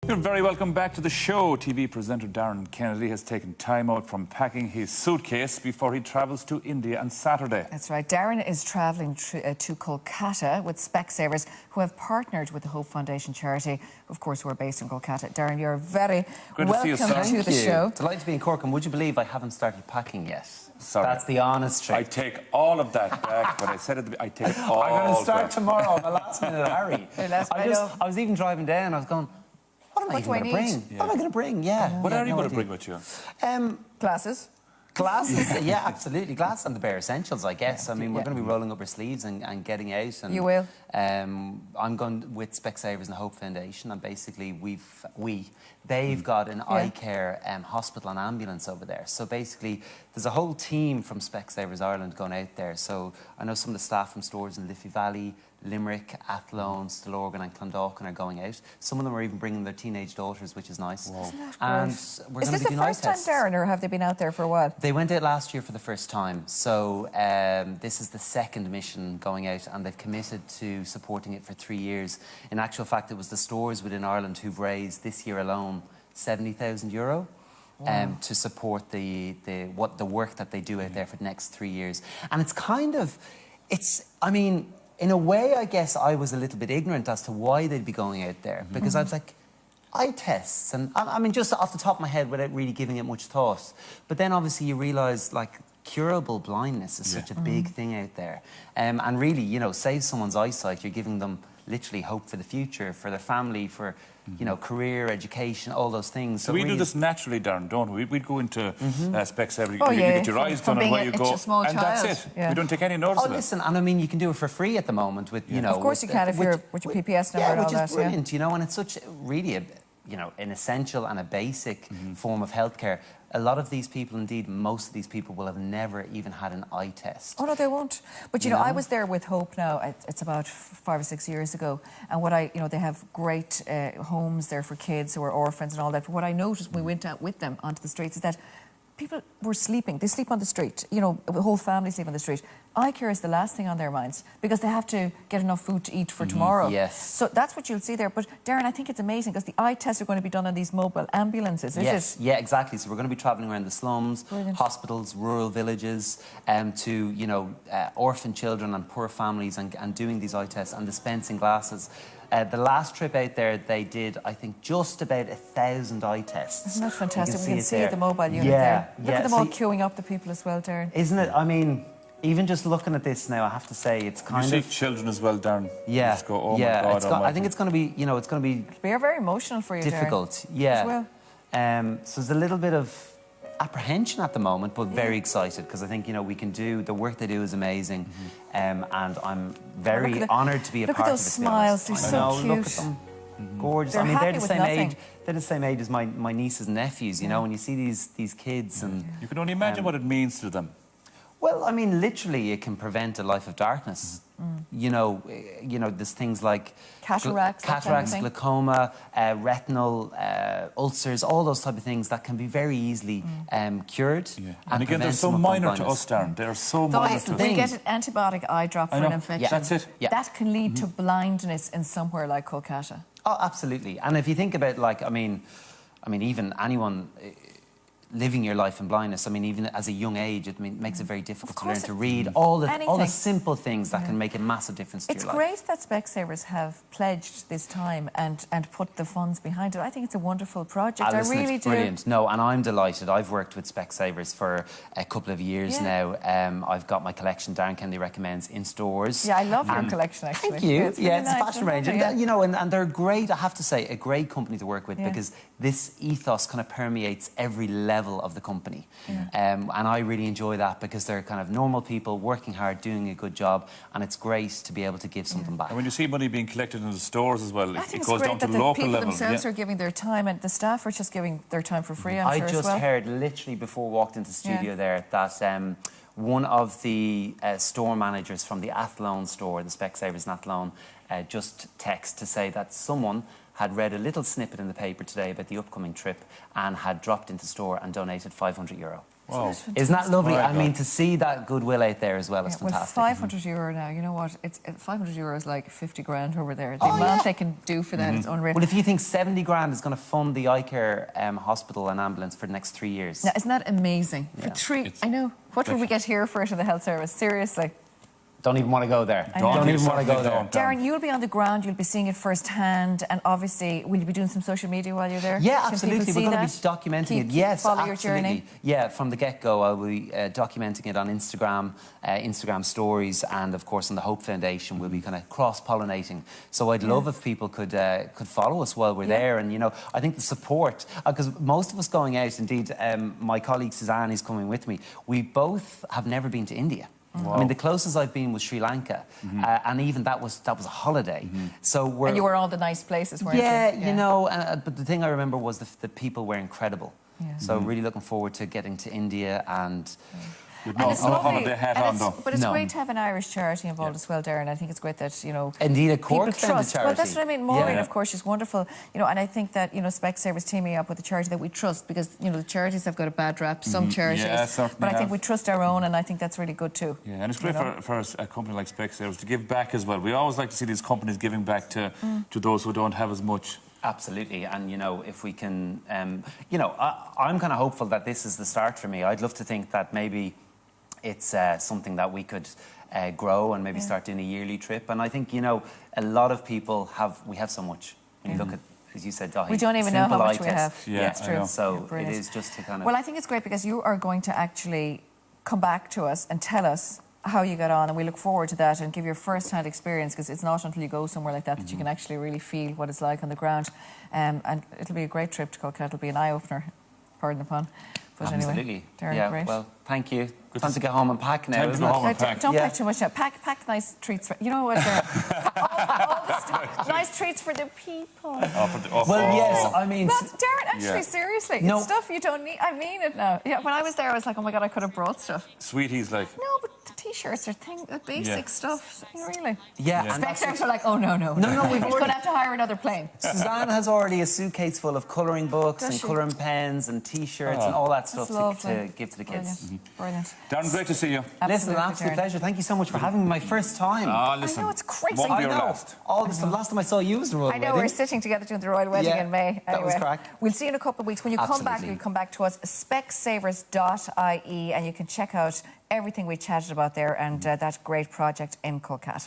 You're very welcome back to the show. TV presenter Darren Kennedy has taken time out from packing his suitcase before he travels to India on Saturday. That's right. Darren is travelling to Kolkata with Specsavers, who have partnered with the Hope Foundation charity, of course, who are based in Kolkata. Darren, you're very welcome to the show. Delighted to be in Cork, and would you believe I haven't started packing yet? Sorry. That's the honest truth. I take all of that back, but I said it. I take all. I'm going to start back. tomorrow. I'm a last minute Harry. I was even driving down. I was going, what am I going to bring? Yeah. What am I going to bring? Yeah. What are you going to bring idea. with you? Glasses. Glasses, yeah, absolutely. Glasses and the bare essentials, I guess. I mean, we're going to be rolling up our sleeves and getting out. And, you will. I'm going with Specsavers and the Hope Foundation, and basically they've got an eyecare hospital and ambulance over there. So basically, there's a whole team from Specsavers Ireland going out there. So I know some of the staff from stores in Liffey Valley, Limerick, Athlone, Stillorgan and Clondalkin are going out. Some of them are even bringing their teenage daughters, which is nice. Wow. Isn't that And great? we're Is going this to be the doing first time, Darren, or have they been out there for a while? They went out last year for the first time. So this is the second mission going out, and they've committed to supporting it for 3 years. In actual fact, it was the stores within Ireland who've raised this year alone €70,000 to support the work that they do out there for the next 3 years. And it's kind of, I mean, in a way, I guess I was a little bit ignorant as to why they'd be going out there, because I was like, eye tests, and I mean, just off the top of my head without really giving it much thought. But then obviously you realise, like, curable blindness is such a big thing out there. And really, you know, save someone's eyesight, you're giving them literally hope for the future, for their family, for, you know, career, education, all those things. So we really do this naturally, Darren, don't we? We'd go into Specsavers, oh, you get your eyes done and where you go, and that's it. Yeah. We don't take any notice of it. Listen, and I mean, you can do it for free at the moment with, you know... Of course you can, if you're with your PPS number and all that. Yeah, which is brilliant, you know, and it's such really an essential and a basic form of healthcare. A lot of these people, indeed, most of these people will have never even had an eye test. Oh, no, they won't. But, you know, I was there with Hope now, it's about 5 or 6 years ago, and they have great homes there for kids who are orphans and all that. But what I noticed when we went out with them onto the streets is that people were sleeping. They sleep on the street. You know, the whole family sleep on the street. Eye care is the last thing on their minds because they have to get enough food to eat for tomorrow. Yes. So that's what you'll see there. But, Darren, I think it's amazing because the eye tests are going to be done on these mobile ambulances, is it? Yeah, exactly. So we're going to be travelling around the slums, hospitals, rural villages, to, you know, orphan children and poor families and doing these eye tests and dispensing glasses. The last trip out there, they did, I think, just about 1,000 eye tests. Isn't that fantastic? We can see the mobile unit there. Look at them all queuing up, the people as well, Darren. Isn't it? I mean, even just looking at this now, I have to say, it's kind of... You see children as well, Darren. Yeah. Just go, oh my God, I think it's going to be, you know, it's going to be... It'll be very emotional for you, difficult, Darren, yeah. as well. So there's a little bit of apprehension at the moment, but very excited because I think, you know, we can do the work they do is amazing, and I'm very honoured to be a part of it. Look at those smiles, they're so cute. Look at them, gorgeous. They're they're the same nothing. age. They're the same age as my nieces and nephews. You know, when you see these kids, and you can only imagine what it means to them. Well, I mean, literally, it can prevent a life of darkness. You know, there's things like cataracts, glaucoma, retinal ulcers, all those type of things that can be very easily cured. Yeah. And again, they're so minor to us, Darren. They're so minor to us. We get an antibiotic eye drop for an infection. Yeah. That's it. Yeah. That can lead to blindness in somewhere like Kolkata. Oh, absolutely. And if you think about, like, I mean, even anyone living your life in blindness, I mean, even as a young age, it makes it very difficult to learn to read all the simple things that can make a massive difference to your life. It's great that Specsavers have pledged this time and put the funds behind it. I think it's a wonderful project. I really do. Brilliant. No, and I'm delighted. I've worked with Specsavers for a couple of years now. I've got my collection, Darren Kennedy recommends, in stores. Yeah, I love your collection, actually. Thank you. It's it's nice, a fashion range. And, you know, and they're great, I have to say, a great company to work with because this ethos kind of permeates every level of the company. And I really enjoy that because they're kind of normal people working hard, doing a good job, and it's great to be able to give something back. And when you see money being collected in the stores as well, it goes down to the local people level. themselves are giving their time, and the staff are just giving their time for free, I'm sure, I just heard literally before I walked into the studio there that one of the store managers from the Athlone store, the Specsavers in Athlone, just text to say that someone had read a little snippet in the paper today about the upcoming trip and had dropped into store and donated €500. Wow. Isn't that lovely? Oh, my I mean, God. to see that goodwill out there as well is Well, fantastic. 500 euro now. You know what? It's 500 euro is like 50 grand over there. The amount they can do for that is unreal. Well, if you think 70 grand is going to fund the eyecare hospital and ambulance for the next 3 years. Now, isn't that amazing? Yeah. For three, I know. What would we get here for it in the health service? Seriously. Don't even want to go there. I know. Don't even want to go there. Don't. Darren, you'll be on the ground, you'll be seeing it firsthand, and obviously, will you be doing some social media while you're there? Yeah, Can absolutely. people We're going see to be documenting it. Keep Yes, follow your absolutely. journey. Yeah, from the get-go, I'll be documenting it on Instagram, Instagram stories, and of course on the Hope Foundation, we'll be kind of cross-pollinating. So I'd love if people could follow us while we're there, and I think the support, because most of us going out, indeed, my colleague Suzanne is coming with me. We both have never been to India. Wow. I mean, the closest I've been was Sri Lanka, and even that was a holiday. So we're And you were all the nice places, weren't yeah, you? but the thing I remember was the people were incredible. Yeah. So really looking forward to getting to India and. With And it's no lovely. holiday hat And on, it's- though. But it's No. great to have an Irish charity involved as well, Darren. I think it's great that, Indeed, a people Cork-funded trust. charity. Well, that's what I mean. Maureen, Yeah. of course, she's wonderful. And I think that, Specsavers teaming up with a charity that we trust because, the charities have got a bad rap, some charities. Yeah, certainly but I think have. we trust our own, and I think that's really good too. Yeah, and it's great for a company like Specsavers to give back as well. We always like to see these companies giving back to those who don't have as much. Absolutely, and if we can, I'm kind of hopeful that this is the start for me. I'd love to think that maybe it's something that we could grow and maybe start doing a yearly trip. And I think a lot of people have so much. When you look at, as you said, Daithi, We don't even know how simple much eye we have. test. Yeah, That's I true. know. So Yeah, it brilliant. is just to kind of. Well, I think it's great because you are going to actually come back to us and tell us how you got on, and we look forward to that and give your first-hand experience, because it's not until you go somewhere like that that you can actually really feel what it's like on the ground. And it'll be a great trip to Kolkata. It'll be an eye-opener, pardon the pun. But Absolutely. anyway, Darren, yeah, great. well, thank you. Time to get home and pack now, Time to isn't go it? home and pack. Don't Yeah. pack too much now. Pack nice treats. You know what, Darren? all the stuff, nice treats for the people. Well, yes, I mean. Well, Darren, actually, seriously, No. it's stuff you don't need. I mean it now. Yeah, when I was there, I was like, oh my God, I could have brought stuff. Sweeties, like. No, but the T-shirts are the basic stuff. Really. Yeah, and that's Specsavers are like, oh no, we've We're already- going to have to hire another plane. Suzanne has already a suitcase full of colouring books Does and she? colouring pens and T-shirts and all that stuff That's lovely. to give to the kids. Brilliant. Darren, great to see you. Listen, Absolutely, an absolute Darren. pleasure. Thank you so much for having me. My first time. Listen. I know, it's crazy. Won't be I your know. last. All this, the last time I saw you was the royal I know, wedding. we're sitting together doing the royal wedding Yeah, in May. that was Anyway, crack. we'll see you in a couple of weeks. When you come back, Absolutely. you come back to us, specsavers.ie, and you can check out everything we chatted about there and that great project in Kolkata.